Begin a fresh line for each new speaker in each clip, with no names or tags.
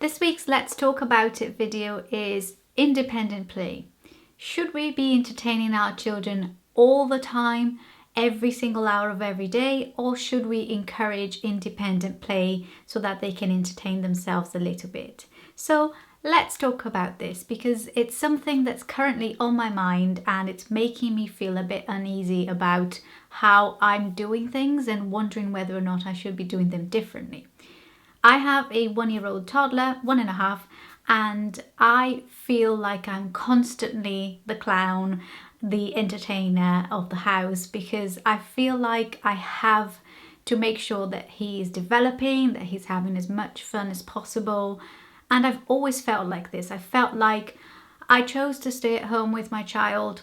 This week's Let's Talk About It video is independent play. Should we be entertaining our children all the time, every single hour of every day, or should we encourage independent play so that they can entertain themselves a little bit? So let's talk about this because it's something that's currently on my mind and it's making me feel a bit uneasy about how I'm doing things and wondering whether or not I should be doing them differently. I have a 1-year-old toddler, 1.5, and I feel like I'm constantly the clown, the entertainer of the house, because I feel like I have to make sure that he is developing, that he's having as much fun as possible. And I've always felt like this. I felt like I chose to stay at home with my child.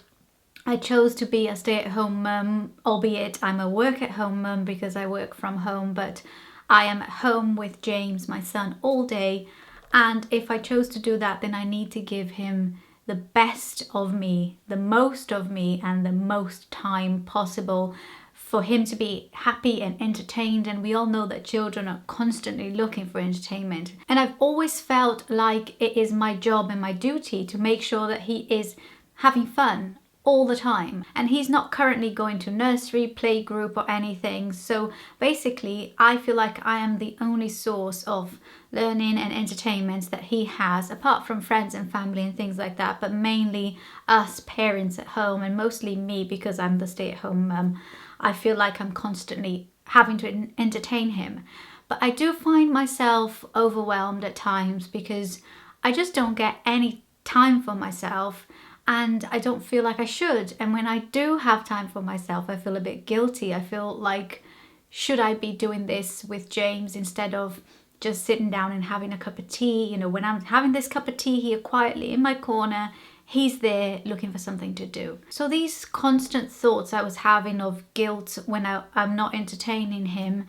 I chose to be a stay-at-home mum, albeit I'm a work-at-home mum because I work from home, but I am at home with James, my son, all day. And if I chose to do that, then I need to give him the best of me, the most of me, and the most time possible for him to be happy and entertained. And we all know that children are constantly looking for entertainment. And I've always felt like it is my job and my duty to make sure that he is having fun all the time. And he's not currently going to nursery, playgroup or anything. So basically, I feel like I am the only source of learning and entertainment that he has, apart from friends and family and things like that, but mainly us parents at home and mostly me because I'm the stay-at-home mum. I feel like I'm constantly having to entertain him. But I do find myself overwhelmed at times because I just don't get any time for myself. And I don't feel like I should. And when I do have time for myself, I feel a bit guilty. I feel like, should I be doing this with James instead of just sitting down and having a cup of tea? You know, when I'm having this cup of tea here quietly in my corner, he's there looking for something to do. So these constant thoughts I was having of guilt when I'm not entertaining him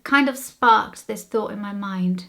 kind of sparked this thought in my mind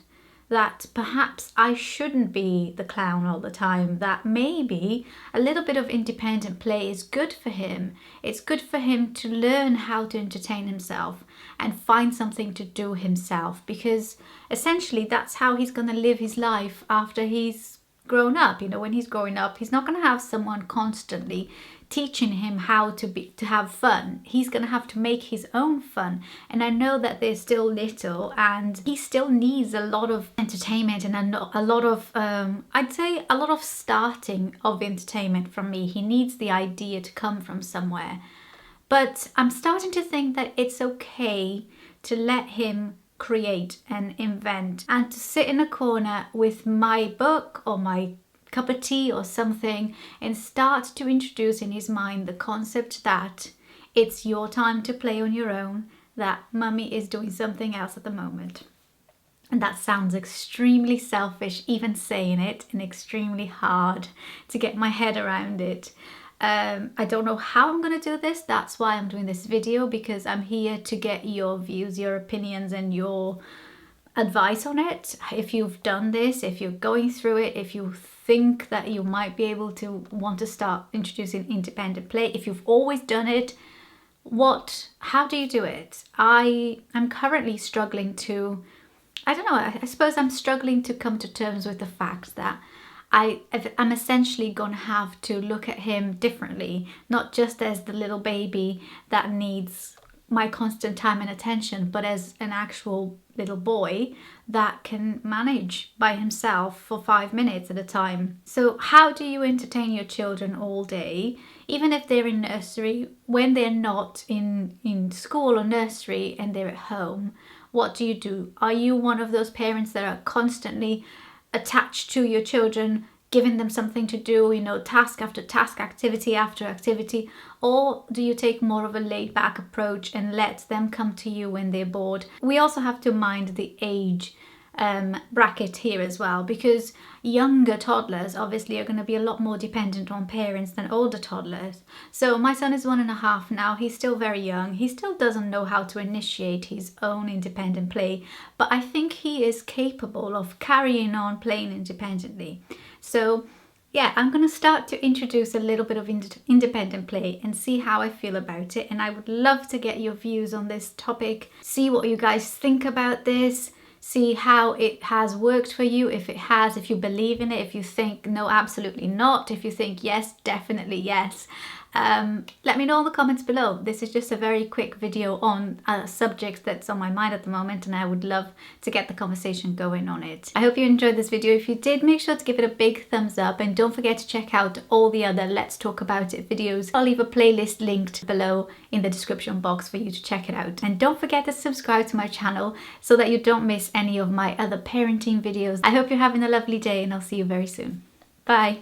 that perhaps I shouldn't be the clown all the time, that maybe a little bit of independent play is good for him. It's good for him to learn how to entertain himself and find something to do himself, because essentially that's how he's going to live his life after he's grown up. You know, when he's growing up, he's not going to have someone constantly teaching him how to have fun. He's going to have to make his own fun. And I know that they're still little and he still needs a lot of entertainment and a lot of, I'd say a lot of starting of entertainment from me. He needs the idea to come from somewhere. But I'm starting to think that it's okay to let him create and invent and to sit in a corner with my book or my cup of tea or something and start to introduce in his mind the concept that it's your time to play on your own, that mummy is doing something else at the moment. And that sounds extremely selfish even saying it, and extremely hard to get my head around it. I don't know how I'm going to do this. That's why I'm doing this video, because I'm here to get your views, your opinions and your advice on it. If you've done this, if you're going through it, if you think that you might be able to want to start introducing independent play, if you've always done it, how do you do it? I'm currently struggling to, I don't know, I suppose I'm struggling to come to terms with the fact that I'm essentially going to have to look at him differently, not just as the little baby that needs my constant time and attention, but as an actual little boy that can manage by himself for 5 minutes at a time. So how do you entertain your children all day, even if they're in nursery, when they're not in school or nursery and they're at home? What do you do? Are you one of those parents that are constantly attached to your children, giving them something to do, you know, task after task, activity after activity? Or do you take more of a laid back approach and let them come to you when they're bored? We also have to mind the age bracket here as well, because younger toddlers obviously are going to be a lot more dependent on parents than older toddlers. So my son is 1.5 now. He's still very young. He still doesn't know how to initiate his own independent play, but I think he is capable of carrying on playing independently. So yeah, I'm going to start to introduce a little bit of independent play and see how I feel about it. And I would love to get your views on this topic, see what you guys think about this, see how it has worked for you, if it has, if you believe in it, if you think no, absolutely not, if you think yes, definitely yes. Let me know in the comments below. This is just a very quick video on a subject that's on my mind at the moment, and I would love to get the conversation going on it. I hope you enjoyed this video. If you did, make sure to give it a big thumbs up, and don't forget to check out all the other Let's Talk About It videos. I'll leave a playlist linked below in the description box for you to check it out. And don't forget to subscribe to my channel so that you don't miss any of my other parenting videos. I hope you're having a lovely day, and I'll see you very soon. Bye.